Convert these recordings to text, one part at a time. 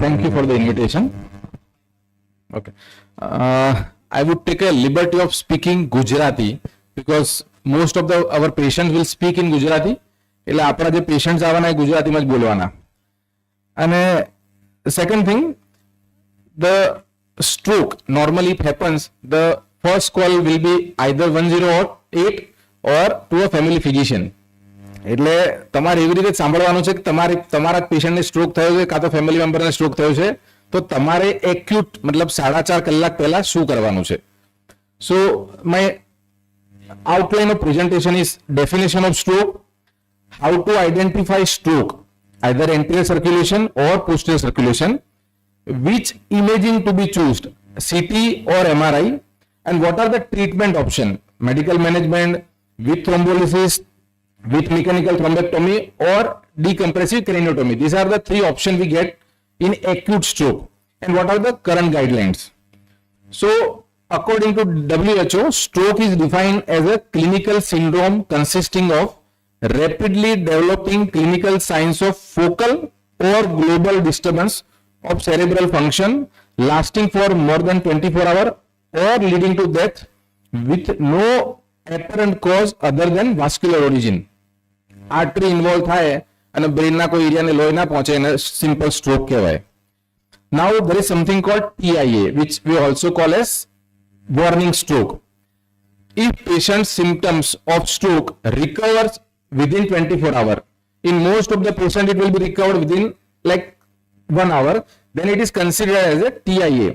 Thank you for the invitation. Okay. I would take a liberty of speaking Gujarati because most of our patients will speak in Gujarati. એટલે આપણા જે patients આવવાના એ ગુજરાતીમાં જ બોલવાના. અને second thing, the stroke normally it happens, the first call will be either 108 or to a family physician. એટલે તમારે એવી રીતે સાંભળવાનું છે કે તમારા પેશન્ટને સ્ટ્રોક થયો છે કાં તો ફેમિલી મેમ્બરને સ્ટ્રોક થયો છે તો તમારે એક્યુટ મતલબ 4.5 કલાક પહેલા શું કરવાનું છે. સો my outline of presentation is definition of stroke, how to identify stroke, either anterior circulation or posterior circulation, which imaging to be chosen, CT or MRI, and what are the treatment option, medical management with thrombolysis, with mechanical thrombectomy or decompressive craniotomy. These are the three options we get in acute stroke. And what are the current guidelines? So, according to WHO, stroke is defined as a clinical syndrome consisting of rapidly developing clinical signs of focal or global disturbance of cerebral function lasting for more than 24 hours or leading to death with no apparent cause other than vascular origin. Artery involve થાય અને બ્રેનના કોઈ એરિયાને લોહી ના પહોંચે એને simple stroke કહેવાય. Now there is something called TIA, which we also call as warning stroke. If patient's symptoms of stroke recovers within 24 hours, in most of the patient it will be recovered within like 1 hour, then it is considered as a TIA.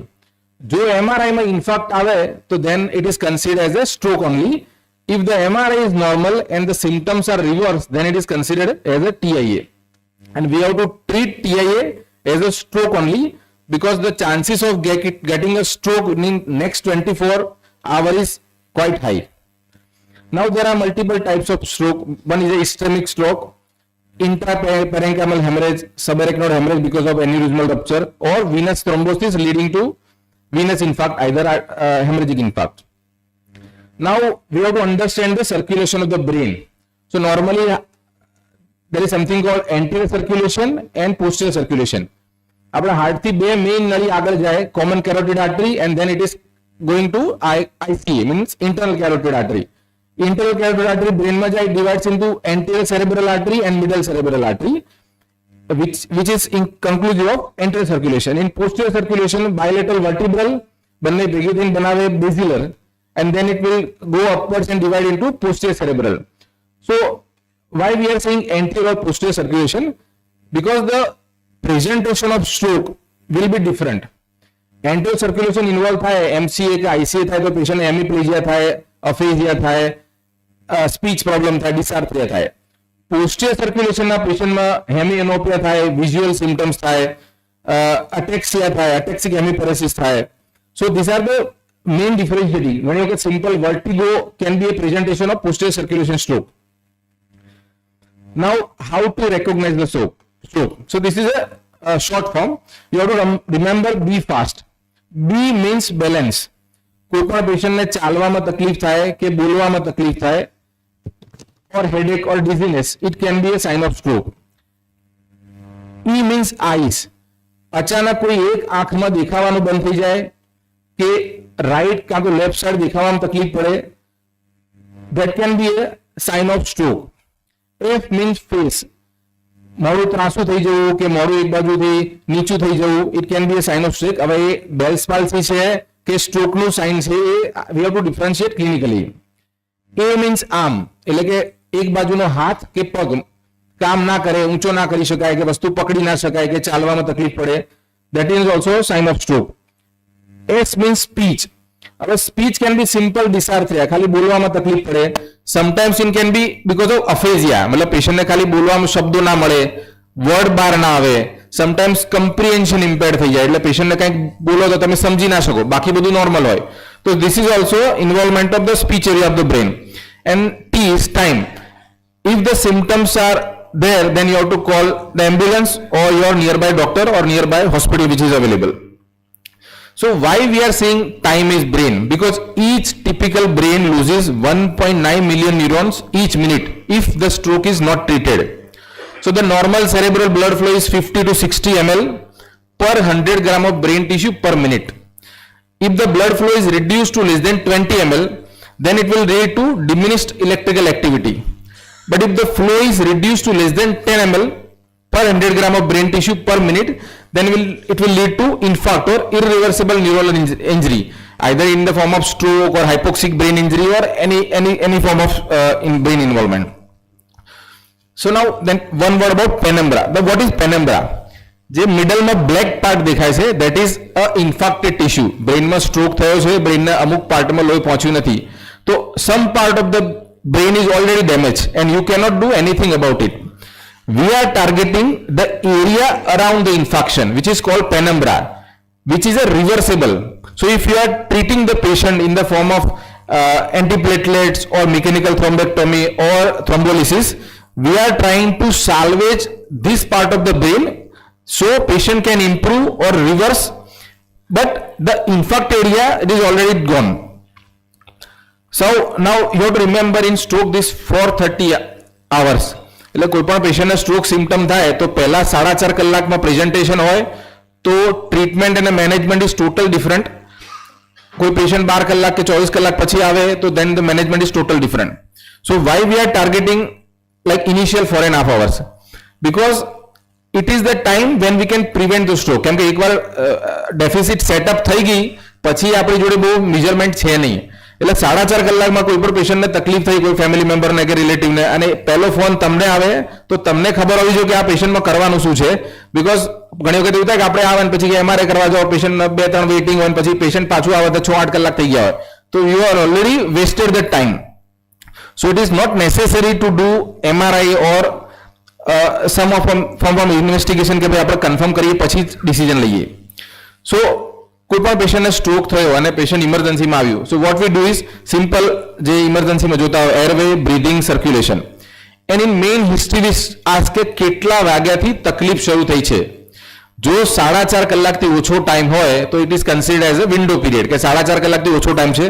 જો MRI માં infarct આવે તો then it is considered as a stroke only. If the MRI is normal and the symptoms are reversed, then it is considered as a TIA. And we have to treat TIA as a stroke only because the chances of getting a stroke in next 24 hours is quite high. Now there are multiple types of stroke. One is a ischemic stroke, intraparenchymal hemorrhage, subarachnoid hemorrhage because of aneurysmal rupture, or venous thrombosis leading to venous infarct, either hemorrhagic infarct. Now we have to understand the circulation of the brain. So normally there is something called anterior circulation and posterior circulation. આપણા હાર્ટથી બે main નળી આગળ જાય, common carotid artery, and then it is going to ICA, means internal carotid artery. Internal carotid artery brain માં જાય, divides into anterior cerebral artery and middle cerebral artery, which is in conclusive of anterior circulation. In posterior circulation, bilateral vertebral બંને ભેગી થઈને બનાવે basilar, and then it will go upwards and divide into posterior cerebral. So why we are saying anterior or posterior circulation? Because the presentation of stroke will be different. Anterior circulation involve થાય MCA કે ICA થાય તો patient હેમિપ્લેજિયા થાય, અફેઝિયા થાય, speech problem થાય, ડિસાર્થ્રિયા થાય. પોસ્ટિયર સર્ક્યુલેશનના પેશન્ટમાં હેમિએનોપિયા થાય, visual symptoms થાય, અટેક્સિયા થાય, અટેક્સિક હેમિપેરેસિસ થાય. So these are the main differentiating. When you get simple vertigo can be a presentation of posterior circulation stroke. Now how to recognize the stroke? So this is a short form. You have to remember B fast. B means balance. કોઈ પણ પેશન્ટને ચાલવામાં તકલીફ થાય કે બોલવામાં તકલીફ થાય or headache or dizziness, it can be a sign of stroke. E means eyes. અચાનક કોઈ એક આંખમાં દેખાવાનું બંધ થઈ જાય કે રાઈટ કાં તો લેફ્ટ સાઈડ દેખાવામાં તકલીફ પડે, that can be a sign of stroke. F means face. મોડું ત્રાસું થઈ જવું કે મોડું એક બાજુથી નીચું થઈ જવું, it can be a sign of stroke. હવે એ બેલ્સ પાલ્સી છે કે સ્ટ્રોકનું સાઇન છે એ we have to differentiate clinically. A means arm, એટલે કે એક બાજુનો હાથ કે પગ કામ ના કરે, ઊંચો ના કરી શકાય કે વસ્તુ પકડી ના શકાય કે ચાલવામાં તકલીફ પડે, that is also a sign of stroke. S means speech. હવે speech can be simple dysarthria, ખાલી બોલવામાં તકલીફ પડે. Sometimes it can be because of aphasia, मतलब પેશન્ટને ખાલી બોલવામાં શબ્દો ના મળે, વર્ડ બહાર ના આવે. Sometimes comprehension impaired થઈ જાય, એટલે પેશન્ટને કંઈક બોલો તો તમે સમજી ના શકો, બાકી બધું નોર્મલ હોય. તો this is also involvement of the speech area of the brain. And T is time. If the symptoms are there, then you have to call the ambulance or your nearby doctor or nearby hospital which is available. So why we are saying time is brain? Because each typical brain loses 1.9 million neurons each minute if the stroke is not treated. So the normal cerebral blood flow is 50 to 60 ml, per 100 gram of brain tissue per minute. If the blood flow is reduced to less than 20 ml, then it will lead to diminished electrical activity. But if the flow is reduced to less than 10 ml per 100 gram of brain tissue per minute, then it will lead to infarct or irreversible neural injury, either in the form of stroke or hypoxic brain injury or any form of brain involvement. So now then one word about penumbra. But what is penumbra? જે મિડલમાં black part દેખાય છે that is a infarcted tissue. બ્રેઇનમાં stroke થયો છે, બ્રેઇનના અમુક પાર્ટમાં લોહી પહોંચ્યું નથી, તો some part of the brain is already damaged and you cannot do anything about it. We are targeting the area around the infarction, which is called penumbra, which is a reversible. So if you are treating the patient in the form of antiplatelets or mechanical thrombectomy or thrombolysis, we are trying to salvage this part of the brain so patient can improve or reverse, but the infarct area, it is already gone. So now you have to remember in stroke this 430 hours. એટલે કોઈ પણ પેશન્ટને stroke symptom થાય તો પહેલા 4.5 કલાકમાં presentation હોય તો ટ્રીટમેન્ટ અને મેનેજમેન્ટ ઇઝ ટોટલ ડિફરન્ટ. કોઈ પેશન્ટ 12 કલાક કે 24 કલાક પછી આવે તો then the management is total different. So why we are targeting like initial 4.5 hours? Because it is the time when we can prevent the stroke. કેમ કે એકવાર ડેફિસિટ સેટઅપ થઈ ગઈ પછી આપણી જોડે બહુ મેજરમેન્ટ છે નહીં. એટલે 4.5 કલાકમાં કોઈ પણ પેશન્ટને તકલીફ થઈ, કોઈ ફેમિલી મેમ્બરને કે રિલેટિવને, અને પહેલો ફોન તમને આવે તો તમને ખબર હોવી જોઈએ કે આ પેશન્ટમાં કરવાનું શું છે. બિકોઝ ઘણી વખત એવું થાય કે આપણે આવે ને પછી MRI કરવા જાઓ, પેશન્ટ 2-3 વેઇટિંગ હોય, પછી પેશન્ટ પાછું આવે તો 6-8 કલાક થઈ ગયા હોય, તો you are already wasted the time. So it is not necessary to do MRI or some of form of investigation કે ભાઈ આપણે કન્ફર્મ કરીએ પછી ડિસિઝન લઈએ. સો કોઈ પણ પેશન્ટને સ્ટ્રોક થયો અને પેશન્ટ ઇમરજન્સીમાં આવ્યું, so what we do is simple જે ઇમરજન્સીમાં જોતા હોય એરવે, બ્રીધિંગ, સર્ક્યુલેશન, એની મેઇન હિસ્ટ્રી આસ્ક કે કેટલા વાગ્યાથી તકલીફ શરૂ થઈ છે. જો 4.5 કલાકથી ઓછો ટાઈમ હોય તો it is considered as a window period, કે 4.5 કલાકથી ઓછો ટાઈમ છે.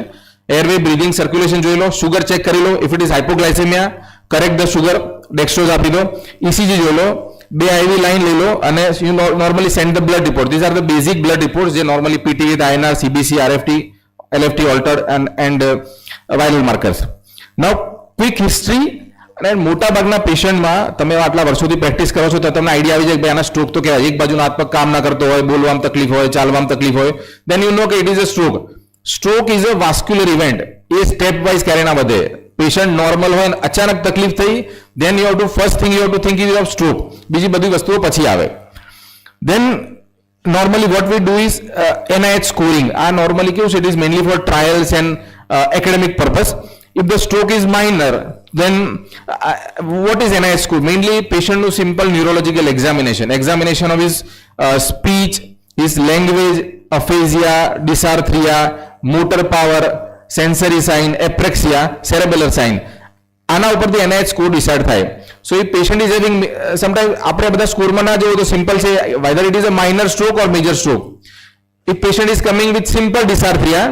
એરવે, બ્રીધિંગ, સર્ક્યુલેશન જોઈ લો, શુગર ચેક કરી લો, if it is hypoglycaemia correct the sugar, dextrose આપી દો, ECG જોઈ લો, 2 IV લાઈન લઈ લો, અને you normally send the blood report. These are the basic blood report જે normally PT with INR, CBC, RFT, LFT altered and viral markers. Now quick history. અને મોટા ભાગના પેશન્ટમાં તમે આટલા વર્ષોથી પ્રેક્ટિસ કરો છો તો તમને આઈડિયા આવી જાય કે ભાઈ આના સ્ટ્રોક તો કહેવાય, એક બાજુનો હાથ પગ કામ ના કરતો હોય, બોલવામાં તકલીફ હોય, ચાલવામાં તકલીફ હોય, then you know કે it is a stroke. Stroke is a vascular event. A step wise ક્યારે ના વધે. પેશન્ટ નોર્મલ હોય, અચાનક તકલીફ થઈ, then you have to first thing you have to think is of stroke. બીજી બધી વસ્તુઓ પછી આવે. Then normally what we do is NIH scoring. આ normally કેવું છે, it is mainly for trials and academic purpose. If the stroke is minor, then what is NIH score? Mainly patient નું simple neurological examination of his speech, his language, aphasia, dysarthria, motor power, sensory sign, apraxia, cerebellar sign. આના ઉપરથી NIH score decide થાય. So if patient is having sometime આપણે બધા સ્કોરમાં ના જોવું તો સિમ્પલ છે, whether it is a minor stroke or major stroke. If patient is coming with simple dysarthria,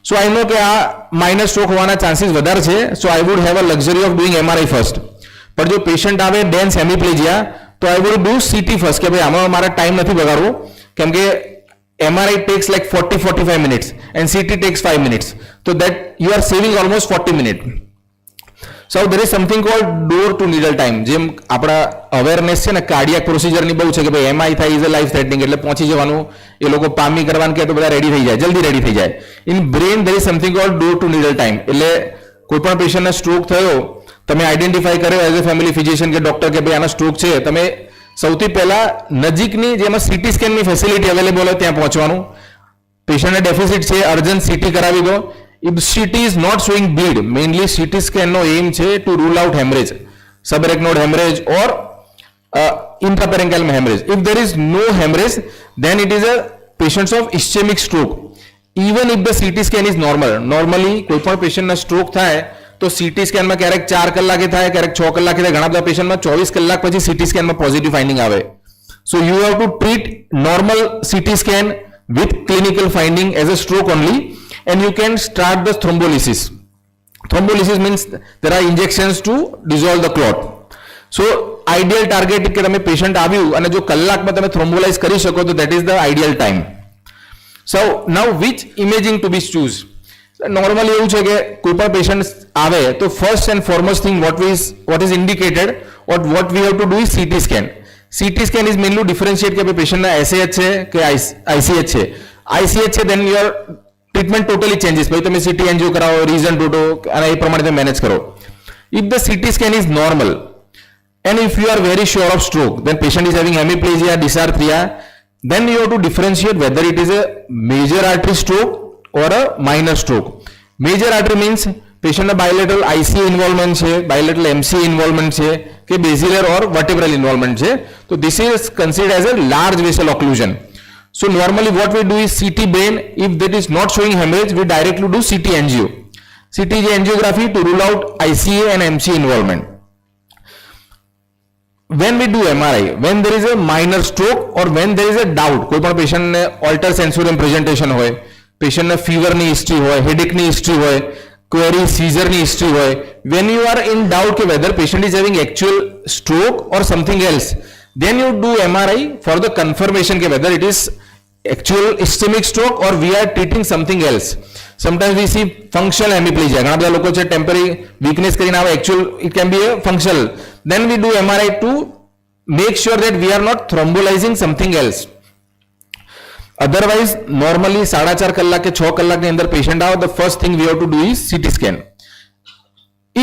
so I know કે આ માઇનર સ્ટ્રોક હોવાના ચાન્સીસ વધારે છે, so I would have a luxury of doing MRI first. પણ જો patient આવે dense hemiplegia તો I would do CT first, કે ભાઈ આમાં મારે ટાઈમ નથી બગાડવો, કેમ કે MRI takes like 40-45 minutes and CT takes 5 minutes. So that you are saving almost 40 minutes. So there is something called door to needle time. જેમ આપણા અવેરનેસ છે ને કાર્ડિયાક પ્રોસિજરની બહુ છે કે ભાઈ MI થાય ઇઝ અ લાઈફ થ્રેટનિંગ, એટલે પહોંચી જવાનું, એ લોકો પામી કરવાનું કે તો બધા રેડી થઈ જાય, જલ્દી રેડી થઈ જાય. In brain there is something called door to needle time. એટલે કોઈ પણ પેશન્ટને સ્ટ્રોક થયો, તમે આઈડેન્ટિફાઈ કર્યો એઝ અ ફેમિલી ફિઝિશિયન કે ડોક્ટર કે ભાઈ આનો સ્ટ્રોક છે, તમે સૌથી પહેલા નજીકની જેમાં CT સ્કેનની ફેસિલિટી અવેલેબલ હોય ત્યાં પહોંચવાનું. પેશન્ટને ડેફિસિટ છે, અર્જન્ટ CT કરાવી દો. If CT is not showing bleed, mainly CT scan no aim છે to rule out hemorrhage, subarachnoid hemorrhage or intraparenchymal hemorrhage. If there is no hemorrhage, then it is a patients of ischemic stroke. Even if the CT scan is normal, normally કોઈ પણ પેશન્ટને stroke થાય તો CT સ્કેનમાં ક્યારેક 4 કલાકે થાય, ક્યારેક 6 કલાકે થાય, ઘણા બધા પેશન્ટમાં 24 કલાક પછી CT સ્કેનમાં પોઝિટિવ ફાઇન્ડિંગ આવે. So you have to treat normal CT scan with clinical finding as a stroke only, and you can start the thrombolysis. Thrombolysis means there are injections to dissolve the clot. So ideal target કે તમે patient આવ્યું અને જો કલાકમાં તમે થ્રોમ્બોલાઇઝ કરી શકો તો that is the ideal time. So now which imaging to be choose. Normally એવું છે કે કોઈ પણ પેશન્ટ આવે તો first and foremost thing what is indicated or what we have to do is CT scan. CT scan is mainly differentiate કે પેશન્ટના SH છે કે આઈસીએચ છે. આઈસીએચ છે then your treatment totally changes. ભાઈ તમે સીટી એન્જીઓ કરાવો, રીઝન ટોટો અને એ પ્રમાણે તમે મેનેજ કરો. If the city scan is normal and if you are very sure of stroke, then patient is having hemiplegia, dysarthria, then you have to differentiate whether it is a major artery stroke or a minor stroke. Major artery means patient bilateral ICA involvement છે, bilateral MCA involvement છે કે basilar or vertebral involvement છે. So this is considered as a large vessel occlusion. So normally what we do is CT brain. If that is not showing hemorrhage, we directly do CT angio. CT angiography to rule out ICA and MCA involvement. When we do MRI, when there is a minor stroke or when there is a doubt, કોઈ પણ પેશન્ટને alter સેન્સોરિયમ presentation હોય, પેશન્ટને ફીવરની history હોય, હેડેકની history હોય, query સીઝરની history હોય, when you are in doubt કે whether patient is having actual stroke or something else, then you do MRI for the confirmation કે whether it is actual ischemic stroke or we are treating something else. Sometimes we see functional hemiplegia. ઘણા બધા લોકો છે temporary weakness કરીને આવે, actual it can be a functional. Then we do MRI to make sure that we are not thrombolizing something else. Otherwise, normally 4.5 કલાક કે 6 કલાકની અંદર પેશન્ટ આવે, the first thing we have to do is CT scan.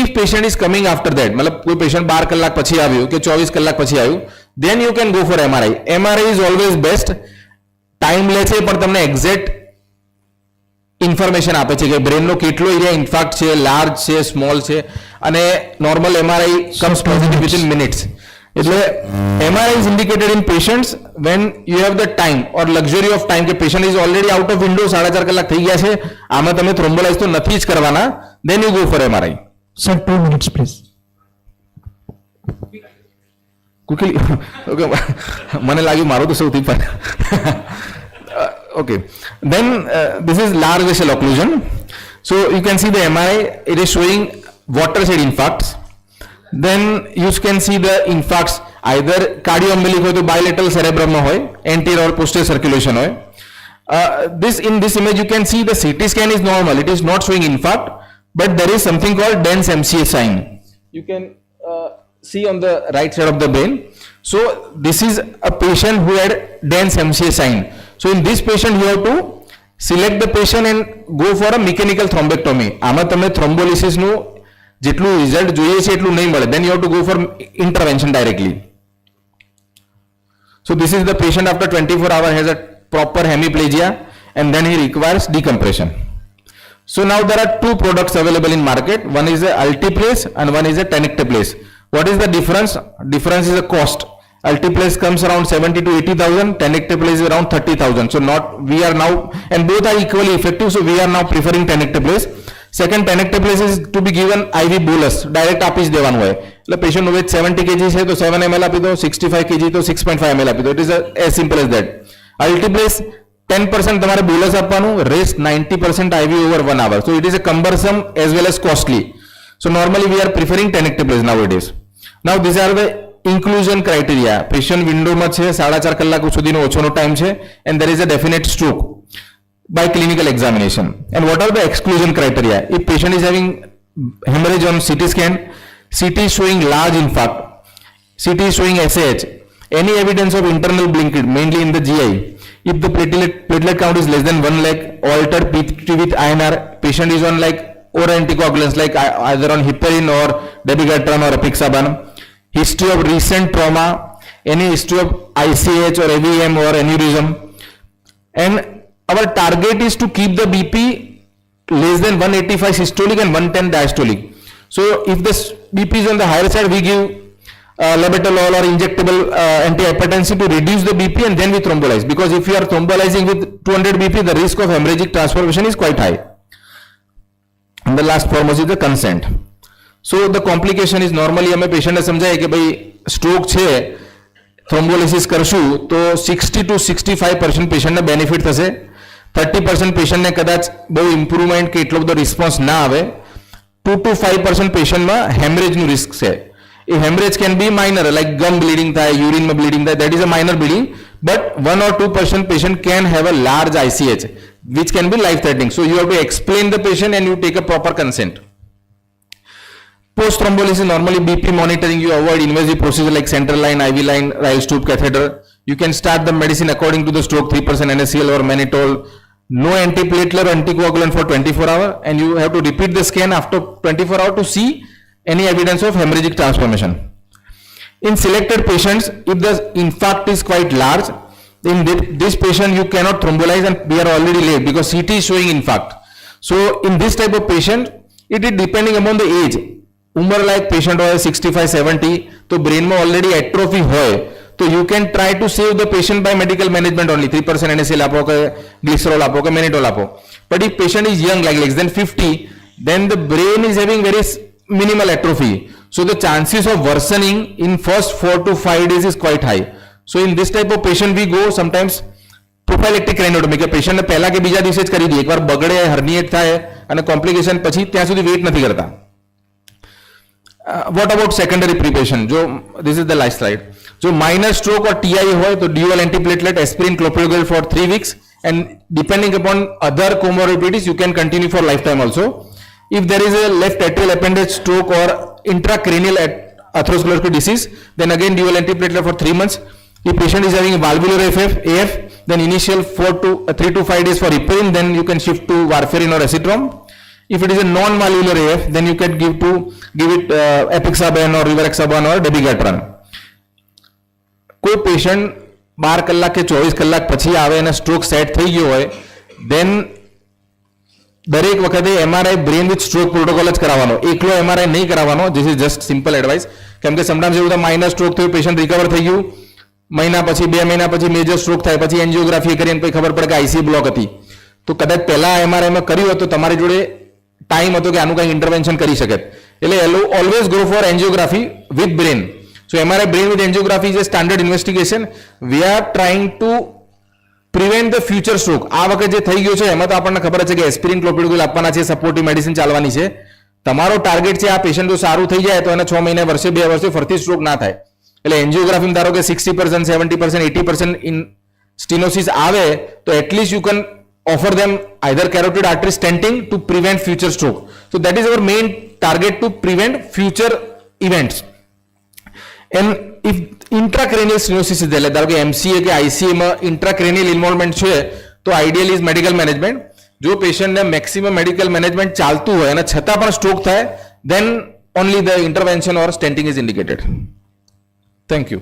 If patient is coming after that, मतलब કોઈ patient 12 કલાક પછી આવ્યું કે 24 કલાક પછી આવ્યું, then you can go for MRI. MRI is always best. Time લે છે પણ તમને એક્ઝેક્ટ ઇન્ફોર્મેશન આપે છે કે બ્રેનનો કેટલો એરિયા ઇન્ફાક્ટ છે, લાર્જ છે, સ્મોલ છે, અને normal MRI comes positive within minutes. એટલે MRI is indicated in patients when you have the time or luxury of time કે patient is already out of window, 4.5 કલાક થઈ ગયા છે, આમાં તમે થ્રોમ્બોલાઇઝ તો નથી જ કરવાના, then you go for MRI. Sir, 2 minutes, please. Quickly. Okay. મને લાગ્યું મારું તો સૌથી પણ. Okay. Then this is large vessel occlusion. So you can see the MRI, it is showing watershed infarcts. Then you can see the infarcts either cardioembolic હોય તો bilateral cerebrum માં હોય, anterior or posterior circulation હોય. In this image you can see the CT scan is normal, it is not showing infarct, but there is something called dense MCA sign. You can see on the right side of the brain. So this is a patient who had dense MCA sign. So in this patient you have to select the patient and go for a mechanical thrombectomy. આમાં તમે થ્રોમ્બોલિસિસનું જેટલું result જોઈએ છે એટલું નહીં મળે, then you have to go for intervention directly. So this is the patient after 24 hours has a proper hemiplegia and then he requires decompression. So now there are 2 products available in market. One is a Altiplase and one is a Tenecteplase. What is the difference? Difference is the cost. Altiplase comes around 70 to 80,000. Tenecteplase is around 30,000. So we are now, and both are equally effective. So we are now preferring Tenecteplase. Second, Tenecteplase is to be given IV bolus. Direct આપી જ દેવાનું હોય. એટલે પેશન્ટનું wet 70 kg છે તો 7 ml આપી દો, 65 kg તો 6.5 ml આપી દો. It is as simple as that. Altiplase 10% તમારે બોલસ આપવાનું, rest 90% IV over 1 hour. So it is a cumbersome as well as costly. So normally we are preferring Tenecteplase nowadays. Now these are the inclusion criteria. Patient window માં છે 4.5 કલાક સુધીનો ઓછોનો time છે and there is a definite stroke by clinical examination. And what are the exclusion criteria? If patient is having hemorrhage on CT scan, CT is showing large infarct, CT is showing SAH, any evidence of internal blinkage, mainly in the GI, if the platelet count is less than 1 lakh, altered PT with INR, patient is on like or anticoagulants like either on heparin or dabigatran or apixaban, history of recent trauma, any history of ICH or AVM or aneurysm, and our target is to keep the BP less than 185 systolic and 110 diastolic. So if the BP is on the higher side, we give labetalol or injectable antihypertensive to reduce the BP and then we thrombolize. Because if you are thrombolizing with 200 BP, the risk of hemorrhagic transformation is quite high. And the last foremost is the consent. So the complication is normally અમે પેશન્ટને સમજાય કે ભાઈ stroke છે, થ્રોમ્બોલિસિસ કરશું તો 60 to 65% પેશન્ટને benefit થશે, 30% પેશન્ટને કદાચ બહુ ઇમ્પ્રુવમેન્ટ કે એટલો બધો રિસ્પોન્સ ના આવે, 2 to 5% પેશન્ટમાં હેમરેજનું રિસ્ક છે. A hemorrhage can be minor, like gum bleeding થાય, urine માં bleeding થાય, that is a minor bleeding, but 1 or 2% patient can have a large ICH, which can be life threatening. So you have to explain the patient and you take a proper consent. Post thrombolysis, normally BP monitoring, you avoid invasive procedure like central line, IV line, Ryle's tube catheter. You can start the medicine according to the stroke, 3% NaCl or mannitol. No antiplatelet or anticoagulant for 24 hours, and you have to repeat the scan after 24 hours to see any evidence of hemorrhagic transformation. In selected patients, if the infarct is quite large, in this patient you cannot thrombolyze and we are already late because CT is showing infarct. So in this type of patient, it is depending upon the age. ઉંમર લાયક patient હોય 65-70 તો બ્રેનમાં already atrophy હોય તો you can try to save the patient by medical management only 3% NaCl આપો કે glycerol આપો કે મેનિટોલ આપો. But if patient is young like less than 50, then the brain is having very minimal atrophy, so the chances of worsening in first 4 to 5 days is quite high. So in this type of patient we go sometimes prophylactic craniotomy કે પેશન્ટને પહેલા કે બીજા દિવસે જ કરી દઈએ, એકવાર બગડે હર્નિએટ થાય અને કોમ્પ્લિકેશન પછી ત્યાં સુધી વેઇટ નથી કરતા. What about secondary preparation? जो this is the last slide. जो minor stroke or TI हो तो dual antiplatelet aspirin clopidogrel for 3 weeks, and depending upon other comorbidities you can continue for lifetime also. If there is a left atrial appendage stroke or intracranial atherosclerotic disease, then again dual antiplatelet for 3 months. If patient is having valvular AF, then initial 3 to 5 days for heparin, then you can shift to warfarin or acetrom. If it is a non-valvular AF, then you can give it apixaban or rivaroxaban or dabigatran. કોઈ patient 12 કલાક કે 24 કલાક પછી આવે અને stroke set થઈ ગયો હોય, then દરેક વખતે MRI brain with stroke protocol જ કરાવવાનો, એકલો MRI નહીં કરાવવાનો. This is just simple advice. કેમ કે સમટાઈમ્સ એવું થાય માઇનર સ્ટ્રોક થયું, પેશન્ટ રિકવર થઈ ગયું, મહિના પછી 2 મહિના પછી મેજર સ્ટ્રોક થાય, પછી એન્જિયોગ્રાફી કરીને પછી ખબર પડે કે IC બ્લોક હતી. તો કદાચ પહેલા MRI માં કર્યું હોય તો તમારી જોડે ટાઈમ હતો કે આનું કંઈ ઇન્ટરવેન્શન કરી શકે. એટલે always go for angiography with brain. So MRI brain with angiography is a standard investigation. We are trying to prevent the future stroke. આ વખત જે થઈ ગયો છે એમાં તો આપણને ખબર છે કે એસ્પિરિન ક્લોપિડોગ્રેલ આપવાના છે, સપોર્ટિવ મેડિસિન ચાલવાની છે. તમારો ટાર્ગેટ છે આ પેશન્ટ જો સારું થઈ જાય તો એને 6 મહિને, વર્ષે, 2 વર્ષે ફરતી સ્ટ્રોક ના થાય. એટલે એન્જિયોગ્રાફીમાં ધારો કે 60%, 70%, 80% ઇન સ્ટીનોસિસ આવે તો at least you can offer them either carotid artery stenting to prevent future stroke. So that is our main target, to prevent future events. And if intracranial stenosis is there, ધારો કે MCA કે ICA માં intracranial involvement છે તો ideal is medical management. જો પેશન્ટને maximum medical management ચાલતું હોય અને છતાં પણ સ્ટ્રોક થાય, then only the intervention or stenting is indicated. Thank you.